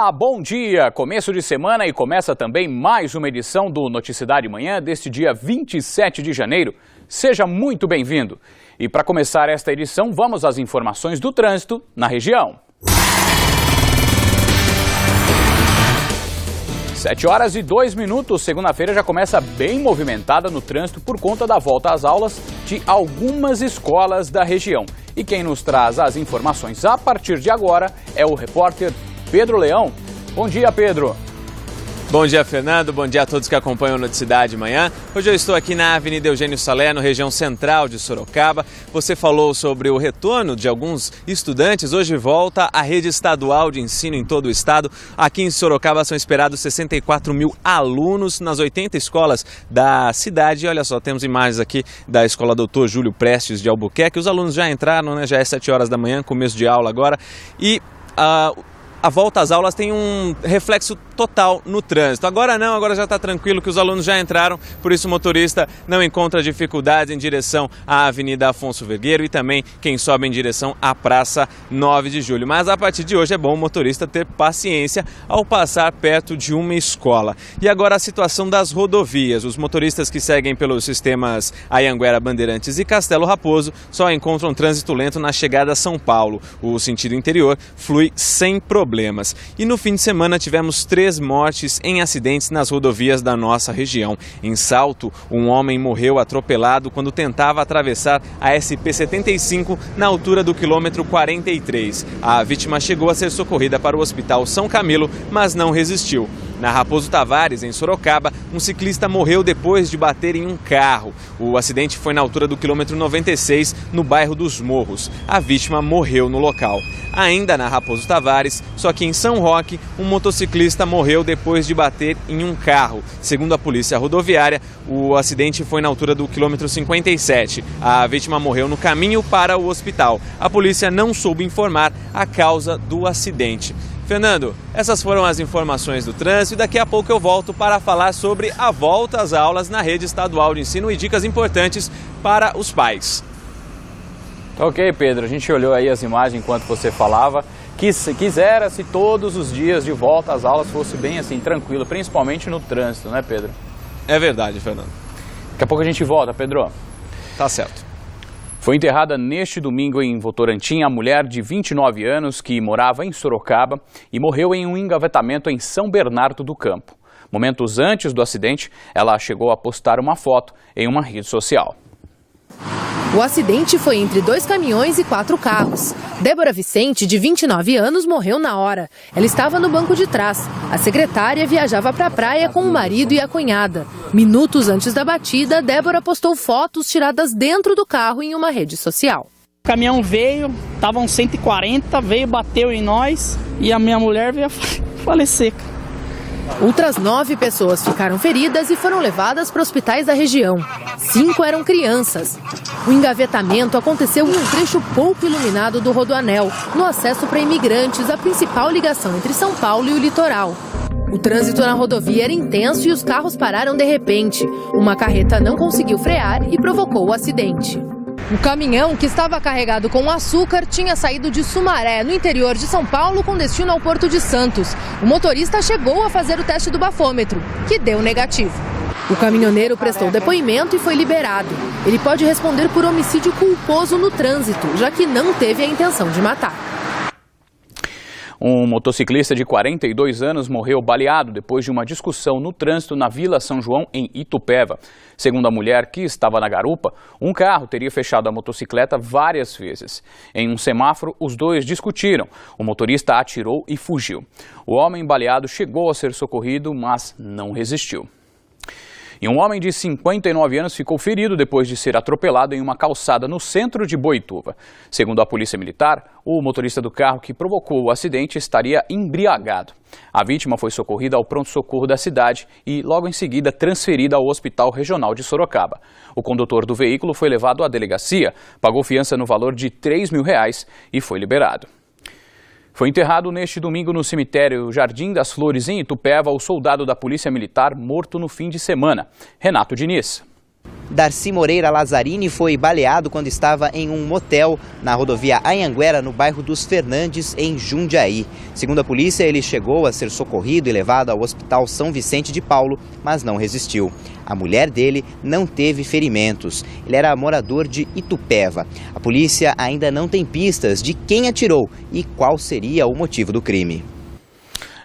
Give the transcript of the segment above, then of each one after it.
Olá, bom dia! Começo de semana e começa também mais uma edição do Noticidade Manhã deste dia 27 de janeiro. Seja muito bem-vindo. E para começar esta edição, vamos às informações do trânsito na região. 7h02, segunda-feira já começa bem movimentada no trânsito por conta da volta às aulas de algumas escolas da região. E quem nos traz as informações a partir de agora é o repórter Pedro Leão. Bom dia, Pedro. Bom dia, Fernando. Bom dia a todos que acompanham o Noticidade Manhã. Hoje eu estou aqui na Avenida Eugênio Salerno, região central de Sorocaba. Você falou sobre o retorno de alguns estudantes. Hoje volta a rede estadual de ensino em todo o estado. Aqui em Sorocaba são esperados 64 mil alunos nas 80 escolas da cidade. E olha só, temos imagens aqui da Escola Doutor Júlio Prestes de Albuquerque. Os alunos já entraram, né? Já é 7 horas da manhã, começo de aula agora. E a volta às aulas tem um reflexo total no trânsito. Agora não, agora já está tranquilo que os alunos já entraram, por isso o motorista não encontra dificuldades em direção à Avenida Afonso Vergueiro e também quem sobe em direção à Praça 9 de Julho. Mas a partir de hoje é bom o motorista ter paciência ao passar perto de uma escola. E agora a situação das rodovias. Os motoristas que seguem pelos sistemas Anhanguera, Bandeirantes e Castelo Raposo só encontram trânsito lento na chegada a São Paulo. O sentido interior flui sem problemas. E no fim de semana tivemos 3 mortes em acidentes nas rodovias da nossa região. Em Salto, um homem morreu atropelado quando tentava atravessar a SP-75 na altura do quilômetro 43. A vítima chegou a ser socorrida para o Hospital São Camilo, mas não resistiu. Na Raposo Tavares, em Sorocaba, um ciclista morreu depois de bater em um carro. O acidente foi na altura do quilômetro 96, no bairro dos Morros. A vítima morreu no local. Ainda na Raposo Tavares, só que em São Roque, um motociclista morreu depois de bater em um carro. Segundo a polícia rodoviária, o acidente foi na altura do quilômetro 57. A vítima morreu no caminho para o hospital. A polícia não soube informar a causa do acidente. Fernando, essas foram as informações do trânsito e daqui a pouco eu volto para falar sobre a volta às aulas na rede estadual de ensino e dicas importantes para os pais. Ok, Pedro, a gente olhou aí as imagens enquanto você falava. Quisera-se todos os dias de volta às aulas fosse bem assim, tranquilo, principalmente no trânsito, né, Pedro? É verdade, Fernando. Daqui a pouco a gente volta, Pedro. Tá certo. Foi enterrada neste domingo em Votorantim a mulher de 29 anos que morava em Sorocaba e morreu em um engavetamento em São Bernardo do Campo. Momentos antes do acidente, ela chegou a postar uma foto em uma rede social. O acidente foi entre 2 caminhões e 4 carros. Débora Vicente, de 29 anos, morreu na hora. Ela estava no banco de trás. A secretária viajava para a praia com o marido e a cunhada. Minutos antes da batida, Débora postou fotos tiradas dentro do carro em uma rede social. O caminhão veio, estavam 140, veio, bateu em nós e a minha mulher veio a falecer. Outras 9 pessoas ficaram feridas e foram levadas para hospitais da região. 5 eram crianças. O engavetamento aconteceu em um trecho pouco iluminado do Rodoanel, no acesso para imigrantes, a principal ligação entre São Paulo e o litoral. O trânsito na rodovia era intenso e os carros pararam de repente. Uma carreta não conseguiu frear e provocou o acidente. O caminhão, que estava carregado com açúcar, tinha saído de Sumaré, no interior de São Paulo, com destino ao Porto de Santos. O motorista chegou a fazer o teste do bafômetro, que deu negativo. O caminhoneiro prestou depoimento e foi liberado. Ele pode responder por homicídio culposo no trânsito, já que não teve a intenção de matar. Um motociclista de 42 anos morreu baleado depois de uma discussão no trânsito na Vila São João, em Itupeva. Segundo a mulher que estava na garupa, um carro teria fechado a motocicleta várias vezes. Em um semáforo, os dois discutiram. O motorista atirou e fugiu. O homem baleado chegou a ser socorrido, mas não resistiu. E um homem de 59 anos ficou ferido depois de ser atropelado em uma calçada no centro de Boituva. Segundo a Polícia Militar, o motorista do carro que provocou o acidente estaria embriagado. A vítima foi socorrida ao pronto-socorro da cidade e, logo em seguida, transferida ao Hospital Regional de Sorocaba. O condutor do veículo foi levado à delegacia, pagou fiança no valor de R$3 mil e foi liberado. Foi enterrado neste domingo no cemitério Jardim das Flores, em Itupeva, o soldado da Polícia Militar morto no fim de semana, Renato Diniz. Darcy Moreira Lazzarini foi baleado quando estava em um motel na rodovia Anhanguera, no bairro dos Fernandes, em Jundiaí. Segundo a polícia, ele chegou a ser socorrido e levado ao Hospital São Vicente de Paulo, mas não resistiu. A mulher dele não teve ferimentos. Ele era morador de Itupeva. A polícia ainda não tem pistas de quem atirou e qual seria o motivo do crime.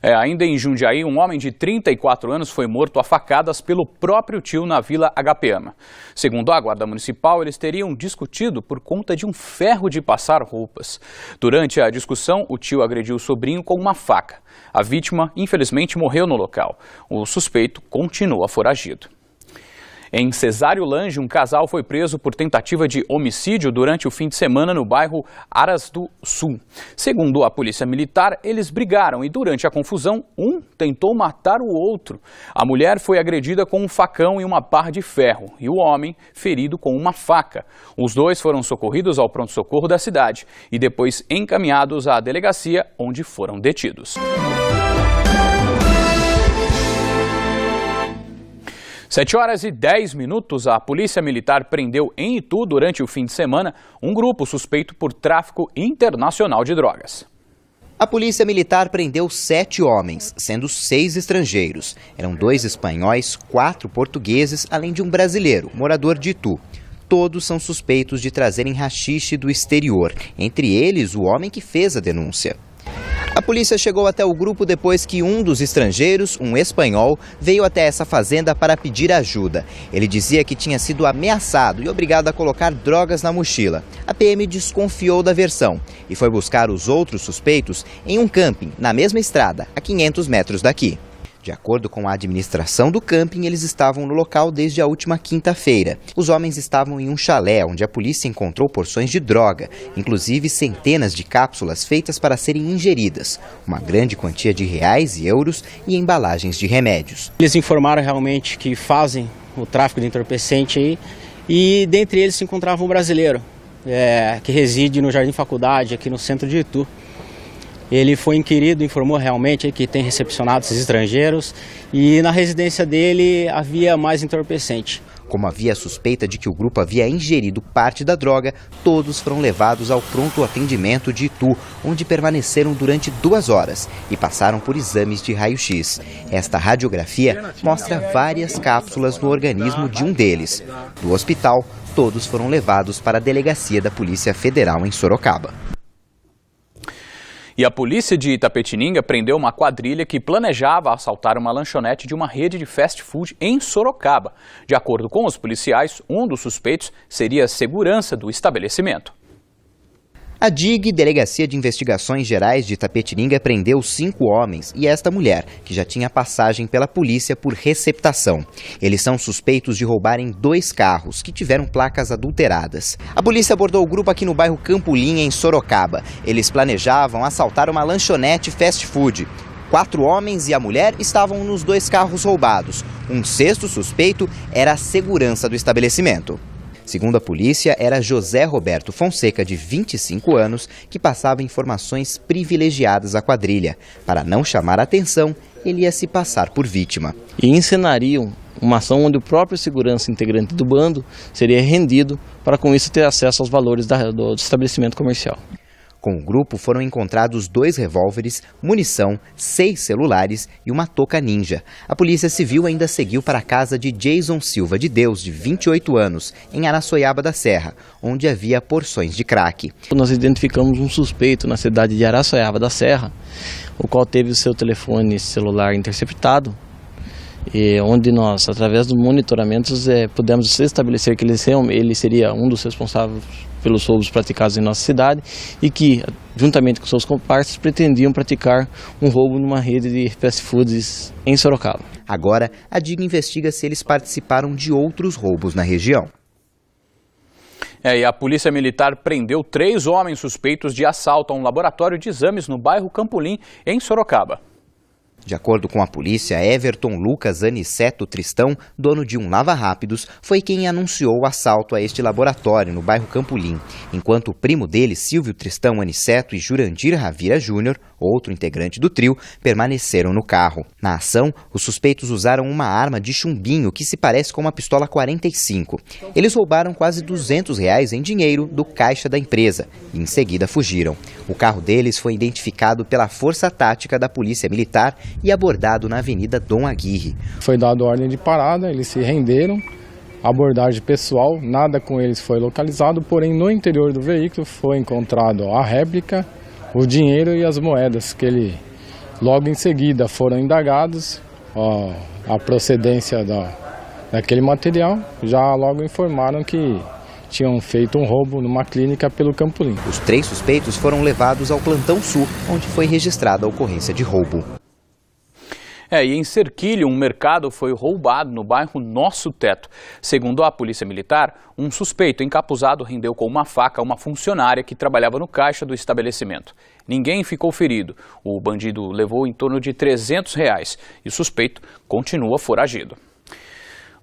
Ainda em Jundiaí, um homem de 34 anos foi morto a facadas pelo próprio tio na Vila Agapeama. Segundo a Guarda Municipal, eles teriam discutido por conta de um ferro de passar roupas. Durante a discussão, o tio agrediu o sobrinho com uma faca. A vítima, infelizmente, morreu no local. O suspeito continua foragido. Em Cesário Lange, um casal foi preso por tentativa de homicídio durante o fim de semana no bairro Aras do Sul. Segundo a polícia militar, eles brigaram e durante a confusão, um tentou matar o outro. A mulher foi agredida com um facão e uma barra de ferro e o homem ferido com uma faca. Os dois foram socorridos ao pronto-socorro da cidade e depois encaminhados à delegacia, onde foram detidos. 7h10, a Polícia Militar prendeu em Itu, durante o fim de semana, um grupo suspeito por tráfico internacional de drogas. A Polícia Militar prendeu 7 homens, sendo 6 estrangeiros. Eram 2 espanhóis, 4 portugueses, além de um brasileiro, morador de Itu. Todos são suspeitos de trazerem haxixe do exterior, entre eles o homem que fez a denúncia. A polícia chegou até o grupo depois que um dos estrangeiros, um espanhol, veio até essa fazenda para pedir ajuda. Ele dizia que tinha sido ameaçado e obrigado a colocar drogas na mochila. A PM desconfiou da versão e foi buscar os outros suspeitos em um camping, na mesma estrada, a 500 metros daqui. De acordo com a administração do camping, eles estavam no local desde a última quinta-feira. Os homens estavam em um chalé onde a polícia encontrou porções de droga, inclusive centenas de cápsulas feitas para serem ingeridas, uma grande quantia de reais e euros e embalagens de remédios. Eles informaram realmente que fazem o tráfico de entorpecente aí, e dentre eles se encontrava um brasileiro que reside no Jardim Faculdade, aqui no centro de Itu. Ele foi inquirido, informou realmente que tem recepcionado esses estrangeiros e na residência dele havia mais entorpecente. Como havia suspeita de que o grupo havia ingerido parte da droga, todos foram levados ao pronto atendimento de Itu, onde permaneceram durante 2 horas e passaram por exames de raio-x. Esta radiografia mostra várias cápsulas no organismo de um deles. Do hospital, todos foram levados para a delegacia da Polícia Federal em Sorocaba. E a polícia de Itapetininga prendeu uma quadrilha que planejava assaltar uma lanchonete de uma rede de fast food em Sorocaba. De acordo com os policiais, um dos suspeitos seria a segurança do estabelecimento. A DIG, Delegacia de Investigações Gerais de Itapetininga, prendeu 5 homens e esta mulher, que já tinha passagem pela polícia por receptação. Eles são suspeitos de roubarem 2 carros que tiveram placas adulteradas. A polícia abordou o grupo aqui no bairro Campolim, em Sorocaba. Eles planejavam assaltar uma lanchonete fast food. 4 homens e a mulher estavam nos 2 carros roubados. Um 6º suspeito era a segurança do estabelecimento. Segundo a polícia, era José Roberto Fonseca, de 25 anos, que passava informações privilegiadas à quadrilha. Para não chamar a atenção, ele ia se passar por vítima. E encenariam uma ação onde o próprio segurança integrante do bando seria rendido para com isso ter acesso aos valores do estabelecimento comercial. Com o grupo foram encontrados 2 revólveres, munição, 6 celulares e uma touca ninja. A Polícia Civil ainda seguiu para a casa de Jason Silva de Deus, de 28 anos, em Araçoiaba da Serra, onde havia porções de crack. Nós identificamos um suspeito na cidade de Araçoiaba da Serra, o qual teve o seu telefone celular interceptado, e onde nós, através dos monitoramentos, pudemos estabelecer que ele seria um dos responsáveis pelos roubos praticados em nossa cidade e que, juntamente com seus comparsas, pretendiam praticar um roubo numa rede de fast foods em Sorocaba. Agora, a DIG investiga se eles participaram de outros roubos na região. E a Polícia Militar prendeu 3 homens suspeitos de assalto a um laboratório de exames no bairro Campolim, em Sorocaba. De acordo com a polícia, Everton Lucas Aniceto Tristão, dono de um lava-rápidos, foi quem anunciou o assalto a este laboratório no bairro Campolim, enquanto o primo dele, Silvio Tristão Aniceto e Jurandir Ravira Júnior, outro integrante do trio, permaneceram no carro. Na ação, os suspeitos usaram uma arma de chumbinho que se parece com uma pistola 45. Eles roubaram quase R$200 em dinheiro do caixa da empresa e em seguida fugiram. O carro deles foi identificado pela Força Tática da Polícia Militar e abordado na Avenida Dom Aguirre. Foi dado ordem de parada, eles se renderam, abordagem pessoal, nada com eles foi localizado, porém no interior do veículo foi encontrado a réplica, o dinheiro e as moedas, que ele logo em seguida foram indagados, a procedência daquele material, já logo informaram que tinham feito um roubo numa clínica pelo Campolim. Os 3 suspeitos foram levados ao Plantão Sul, onde foi registrada a ocorrência de roubo. E em Serquilho, um mercado foi roubado no bairro Nosso Teto. Segundo a Polícia Militar, um suspeito encapuzado rendeu com uma faca uma funcionária que trabalhava no caixa do estabelecimento. Ninguém ficou ferido. O bandido levou em torno de R$300 e o suspeito continua foragido.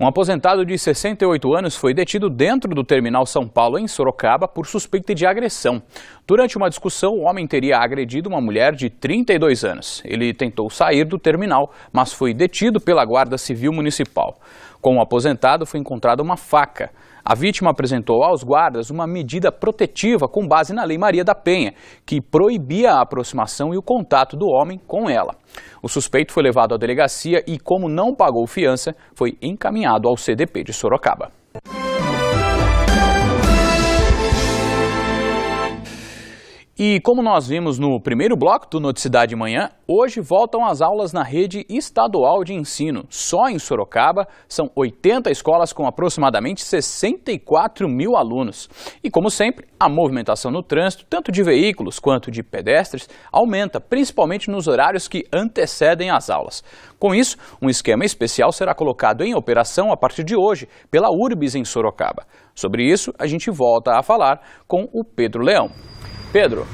Um aposentado de 68 anos foi detido dentro do terminal São Paulo, em Sorocaba, por suspeita de agressão. Durante uma discussão, o homem teria agredido uma mulher de 32 anos. Ele tentou sair do terminal, mas foi detido pela Guarda Civil Municipal. Com o aposentado, foi encontrada uma faca. A vítima apresentou aos guardas uma medida protetiva com base na Lei Maria da Penha, que proibia a aproximação e o contato do homem com ela. O suspeito foi levado à delegacia e, como não pagou fiança, foi encaminhado ao CDP de Sorocaba. E como nós vimos no primeiro bloco do Noticidade Manhã, hoje voltam as aulas na rede estadual de ensino. Só em Sorocaba são 80 escolas com aproximadamente 64 mil alunos. E como sempre, a movimentação no trânsito, tanto de veículos quanto de pedestres, aumenta, principalmente nos horários que antecedem as aulas. Com isso, um esquema especial será colocado em operação a partir de hoje pela URBS em Sorocaba. Sobre isso, a gente volta a falar com o Pedro Leão. Pedro.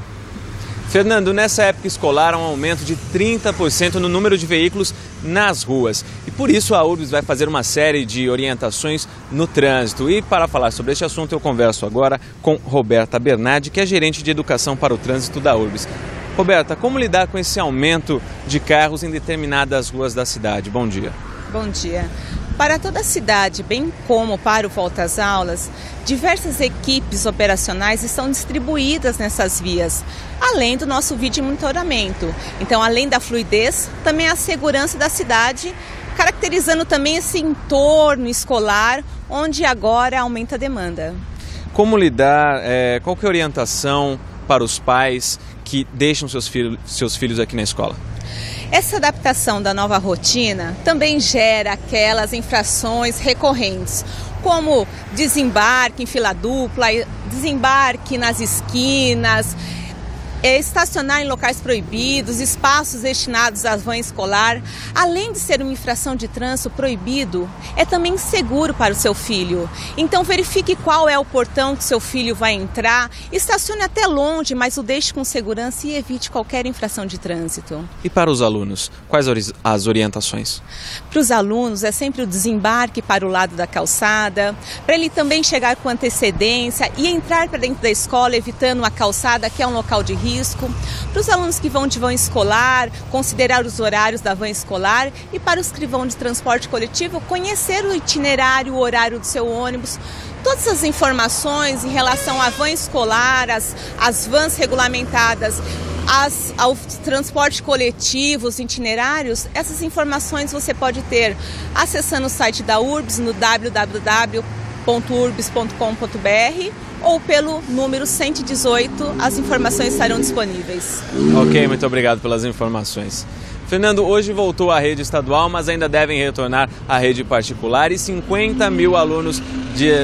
Fernando, nessa época escolar há um aumento de 30% no número de veículos nas ruas. E por isso a URBS vai fazer uma série de orientações no trânsito. E para falar sobre este assunto eu converso agora com Roberta Bernardi, que é gerente de educação para o trânsito da URBS. Roberta, como lidar com esse aumento de carros em determinadas ruas da cidade? Bom dia. Bom dia. Para toda a cidade, bem como para o Volta às Aulas, diversas equipes operacionais estão distribuídas nessas vias, além do nosso vídeo monitoramento. Então, além da fluidez, também a segurança da cidade, caracterizando também esse entorno escolar, onde agora aumenta a demanda. Como lidar, qual que é a orientação para os pais que deixam seus filhos aqui na escola? Essa adaptação da nova rotina também gera aquelas infrações recorrentes, como desembarque em fila dupla, desembarque nas esquinas, estacionar em locais proibidos, espaços destinados à van escolar. Além de ser uma infração de trânsito proibido, é também inseguro para o seu filho. Então verifique qual é o portão que seu filho vai entrar, estacione até longe, mas o deixe com segurança e evite qualquer infração de trânsito. E para os alunos, quais as orientações? Para os alunos é sempre o desembarque para o lado da calçada, para ele também chegar com antecedência e entrar para dentro da escola evitando a calçada, que é um local de risco. Para os alunos que vão de van escolar, considerar os horários da van escolar, e para os que vão de transporte coletivo, conhecer o itinerário, o horário do seu ônibus. Todas as informações em relação à van escolar, as vans regulamentadas, ao transporte coletivo, os itinerários, essas informações você pode ter acessando o site da URBS no www.urbs.com.br ou pelo número 118, as informações estarão disponíveis. Ok, muito obrigado pelas informações. Fernando, hoje voltou a rede estadual, mas ainda devem retornar à rede particular e 50 mil alunos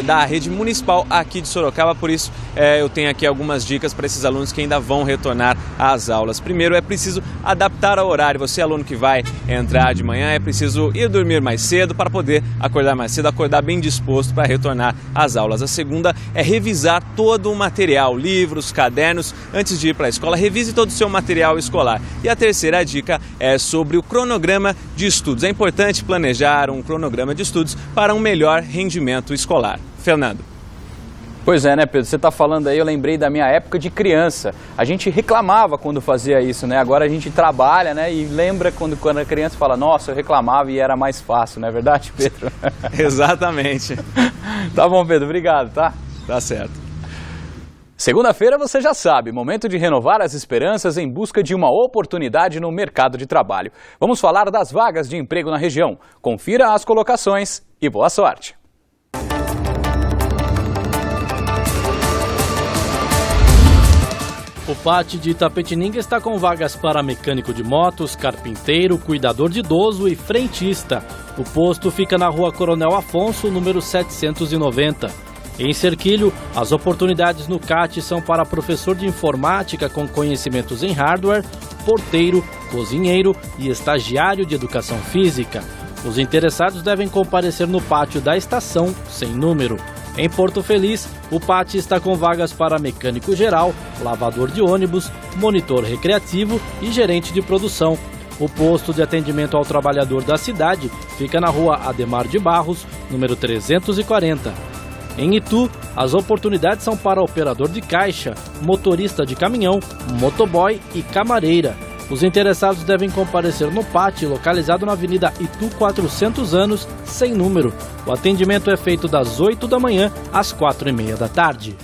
da rede municipal aqui de Sorocaba. Por isso, eu tenho aqui algumas dicas para esses alunos que ainda vão retornar às aulas. Primeiro, é preciso adaptar ao horário. Você, aluno que vai entrar de manhã, é preciso ir dormir mais cedo para poder acordar mais cedo, acordar bem disposto para retornar às aulas. A segunda é revisar todo o material, livros, cadernos, antes de ir para a escola. Revise todo o seu material escolar. E a terceira dica é sobre o cronograma de estudos. É importante planejar um cronograma de estudos para um melhor rendimento escolar. Fernando. Pois é, né, Pedro? Você está falando aí, eu lembrei da minha época de criança. A gente reclamava quando fazia isso, né? Agora a gente trabalha, né? E lembra quando a criança fala, nossa, eu reclamava e era mais fácil, não é verdade, Pedro? Exatamente. Tá bom, Pedro, obrigado, tá? Tá certo. Segunda-feira você já sabe, momento de renovar as esperanças em busca de uma oportunidade no mercado de trabalho. Vamos falar das vagas de emprego na região. Confira as colocações e boa sorte. O PAT de Itapetininga está com vagas para mecânico de motos, carpinteiro, cuidador de idoso e frentista. O posto fica na Rua Coronel Afonso, número 790. Em Cerquilho, as oportunidades no CAT são para professor de informática com conhecimentos em hardware, porteiro, cozinheiro e estagiário de educação física. Os interessados devem comparecer no pátio da estação, sem número. Em Porto Feliz, o PAT está com vagas para mecânico geral, lavador de ônibus, monitor recreativo e gerente de produção. O posto de atendimento ao trabalhador da cidade fica na Rua Ademar de Barros, número 340. Em Itu, as oportunidades são para operador de caixa, motorista de caminhão, motoboy e camareira. Os interessados devem comparecer no PAT, localizado na Avenida Itu 400 anos, sem número. O atendimento é feito das 8 da manhã às 4h30 da tarde.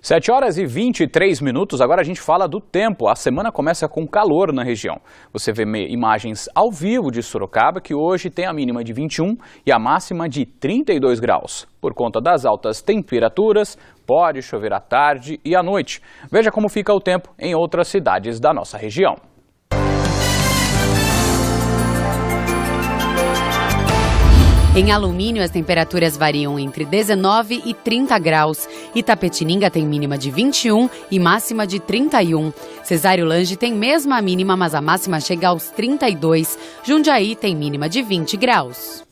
7h23, agora a gente fala do tempo. A semana começa com calor na região. Você vê imagens ao vivo de Sorocaba, que hoje tem a mínima de 21 e a máxima de 32 graus. Por conta das altas temperaturas, pode chover à tarde e à noite. Veja como fica o tempo em outras cidades da nossa região. Em Alumínio, as temperaturas variam entre 19 e 30 graus. Itapetininga tem mínima de 21 e máxima de 31. Cesário Lange tem mesmo a mínima, mas a máxima chega aos 32. Jundiaí tem mínima de 20 graus.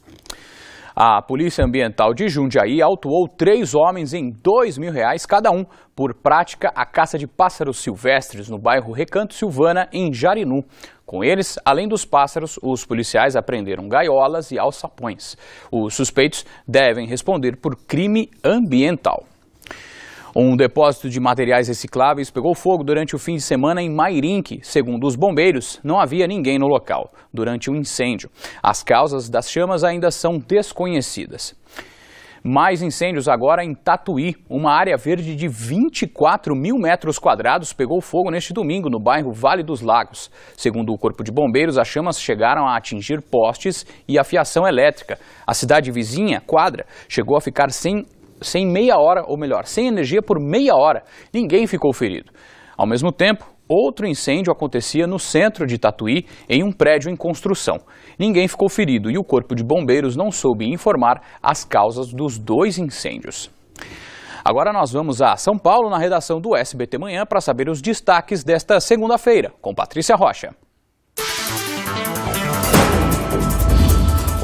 A Polícia Ambiental de Jundiaí autuou 3 homens em R$2.000 cada um por prática à caça de pássaros silvestres no bairro Recanto Silvana, em Jarinu. Com eles, além dos pássaros, os policiais apreenderam gaiolas e alçapões. Os suspeitos devem responder por crime ambiental. Um depósito de materiais recicláveis pegou fogo durante o fim de semana em Mairinque. Segundo os bombeiros, não havia ninguém no local durante o incêndio. As causas das chamas ainda são desconhecidas. Mais incêndios agora em Tatuí. Uma área verde de 24 mil metros quadrados pegou fogo neste domingo no bairro Vale dos Lagos. Segundo o Corpo de Bombeiros, as chamas chegaram a atingir postes e a fiação elétrica. A cidade vizinha, Quadra, chegou a ficar sem meia hora, ou melhor, sem energia por meia hora. Ninguém ficou ferido. Ao mesmo tempo, outro incêndio acontecia no centro de Tatuí, em um prédio em construção. Ninguém ficou ferido e o Corpo de Bombeiros não soube informar as causas dos 2 incêndios. Agora nós vamos a São Paulo, na redação do SBT Manhã, para saber os destaques desta segunda-feira, com Patrícia Rocha.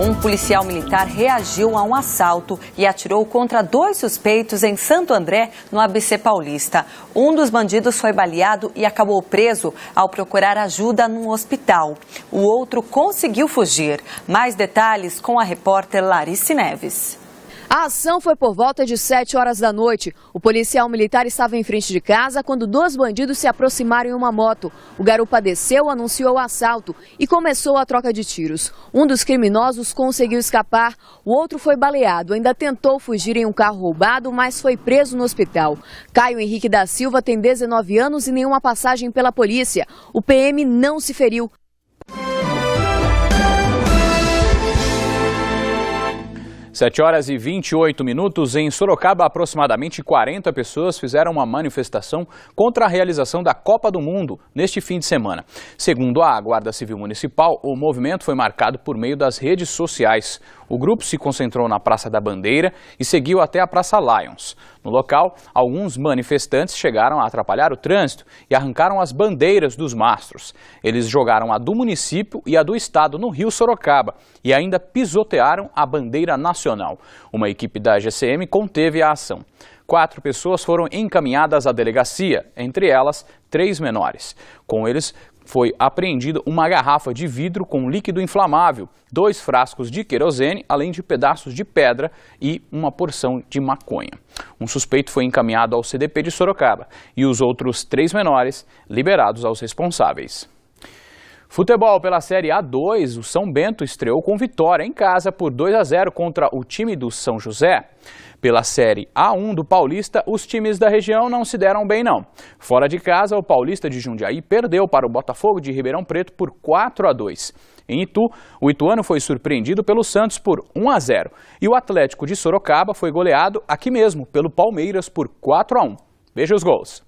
Um policial militar reagiu a um assalto e atirou contra 2 suspeitos em Santo André, no ABC Paulista. Um dos bandidos foi baleado e acabou preso ao procurar ajuda num hospital. O outro conseguiu fugir. Mais detalhes com a repórter Larice Neves. A ação foi por volta de 7 horas da noite. O policial militar estava em frente de casa quando 2 bandidos se aproximaram em uma moto. O garupa desceu, anunciou o assalto e começou a troca de tiros. Um dos criminosos conseguiu escapar, o outro foi baleado. Ainda tentou fugir em um carro roubado, mas foi preso no hospital. Caio Henrique da Silva tem 19 anos e nenhuma passagem pela polícia. O PM não se feriu. 7h28, em Sorocaba, aproximadamente 40 pessoas fizeram uma manifestação contra a realização da Copa do Mundo neste fim de semana. Segundo a Guarda Civil Municipal, o movimento foi marcado por meio das redes sociais. O grupo se concentrou na Praça da Bandeira e seguiu até a Praça Lions. No local, alguns manifestantes chegaram a atrapalhar o trânsito e arrancaram as bandeiras dos mastros. Eles jogaram a do município e a do estado no Rio Sorocaba e ainda pisotearam a bandeira nacional. Uma equipe da GCM conteve a ação. 4 pessoas foram encaminhadas à delegacia, entre elas 3 menores. Com eles, foi apreendida uma garrafa de vidro com líquido inflamável, 2 frascos de querosene, além de pedaços de pedra e uma porção de maconha. Um suspeito foi encaminhado ao CDP de Sorocaba e os outros 3 menores liberados aos responsáveis. Futebol pela Série A2, o São Bento estreou com vitória em casa por 2-0 contra o time do São José. Pela Série A1 do Paulista, os times da região não se deram bem não. Fora de casa, o Paulista de Jundiaí perdeu para o Botafogo de Ribeirão Preto por 4-2. Em Itu, o ituano foi surpreendido pelo Santos por 1-0 e o Atlético de Sorocaba foi goleado aqui mesmo pelo Palmeiras por 4-1. Veja os gols.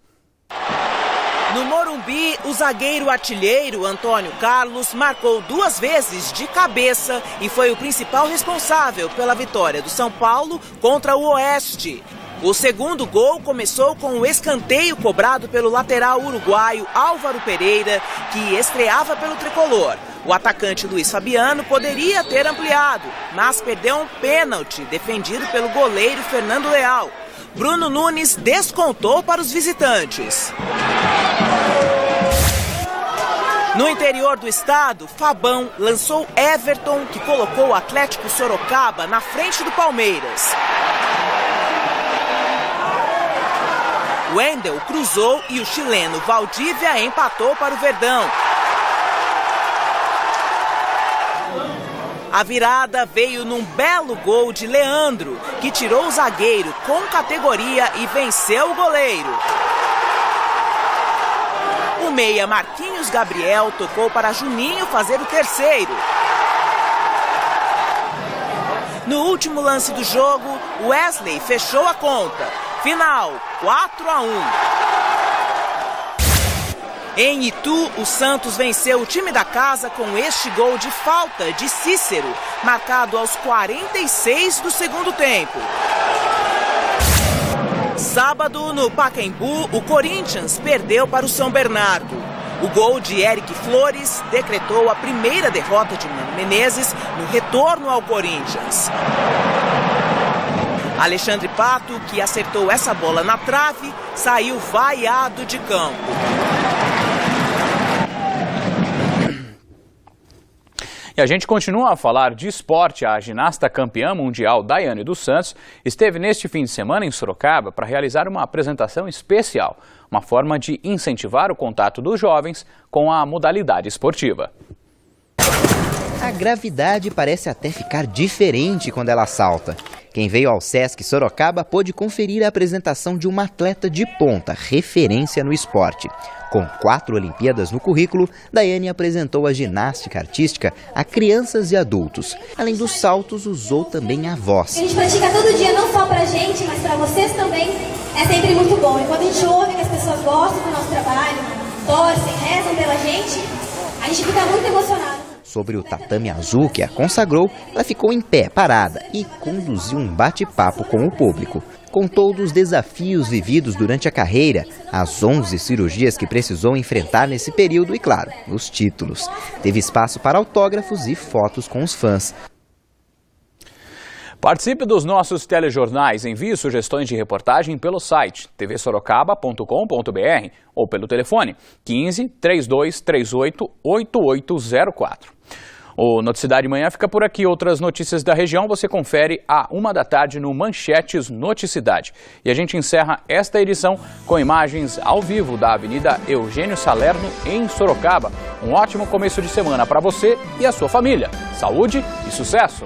No Morumbi, o zagueiro artilheiro Antônio Carlos marcou 2 vezes de cabeça e foi o principal responsável pela vitória do São Paulo contra o Oeste. O segundo gol começou com o escanteio cobrado pelo lateral uruguaio Álvaro Pereira, que estreava pelo tricolor. O atacante Luiz Fabiano poderia ter ampliado, mas perdeu um pênalti defendido pelo goleiro Fernando Leal. Bruno Nunes descontou para os visitantes. No interior do estado, Fabão lançou Everton, que colocou o Atlético Sorocaba na frente do Palmeiras. Wendel cruzou e o chileno Valdívia empatou para o Verdão. A virada veio num belo gol de Leandro, que tirou o zagueiro com categoria e venceu o goleiro. O meia Marquinhos Gabriel tocou para Juninho fazer o terceiro. No último lance do jogo, Wesley fechou a conta. Final 4-1. Em Itu, o Santos venceu o time da casa com este gol de falta de Cícero, marcado aos 46 do segundo tempo. Sábado, no Pacaembu, o Corinthians perdeu para o São Bernardo. O gol de Eric Flores decretou a primeira derrota de Mano Menezes no retorno ao Corinthians. Alexandre Pato, que acertou essa bola na trave, saiu vaiado de campo. E a gente continua a falar de esporte. A ginasta campeã mundial Daiane dos Santos esteve neste fim de semana em Sorocaba para realizar uma apresentação especial, uma forma de incentivar o contato dos jovens com a modalidade esportiva. A gravidade parece até ficar diferente quando ela salta. Quem veio ao Sesc Sorocaba pôde conferir a apresentação de uma atleta de ponta, referência no esporte. Com 4 Olimpíadas no currículo, Daiane apresentou a ginástica artística a crianças e adultos. Além dos saltos, usou também a voz. A gente pratica todo dia, não só pra gente, mas pra vocês também. É sempre muito bom. E quando a gente ouve que as pessoas gostam do nosso trabalho, torcem, rezam pela gente, a gente fica muito emocionado. Sobre o tatame azul que a consagrou, ela ficou em pé, parada, e conduziu um bate-papo com o público. Contou dos desafios vividos durante a carreira, as 11 cirurgias que precisou enfrentar nesse período e, claro, os títulos. Teve espaço para autógrafos e fotos com os fãs. Participe dos nossos telejornais, envie sugestões de reportagem pelo site tvsorocaba.com.br ou pelo telefone 15 3238 8804. O Noticidade Manhã fica por aqui. Outras notícias da região você confere à 13h no Manchetes Noticidade. E a gente encerra esta edição com imagens ao vivo da Avenida Eugênio Salerno em Sorocaba. Um ótimo começo de semana para você e a sua família. Saúde e sucesso!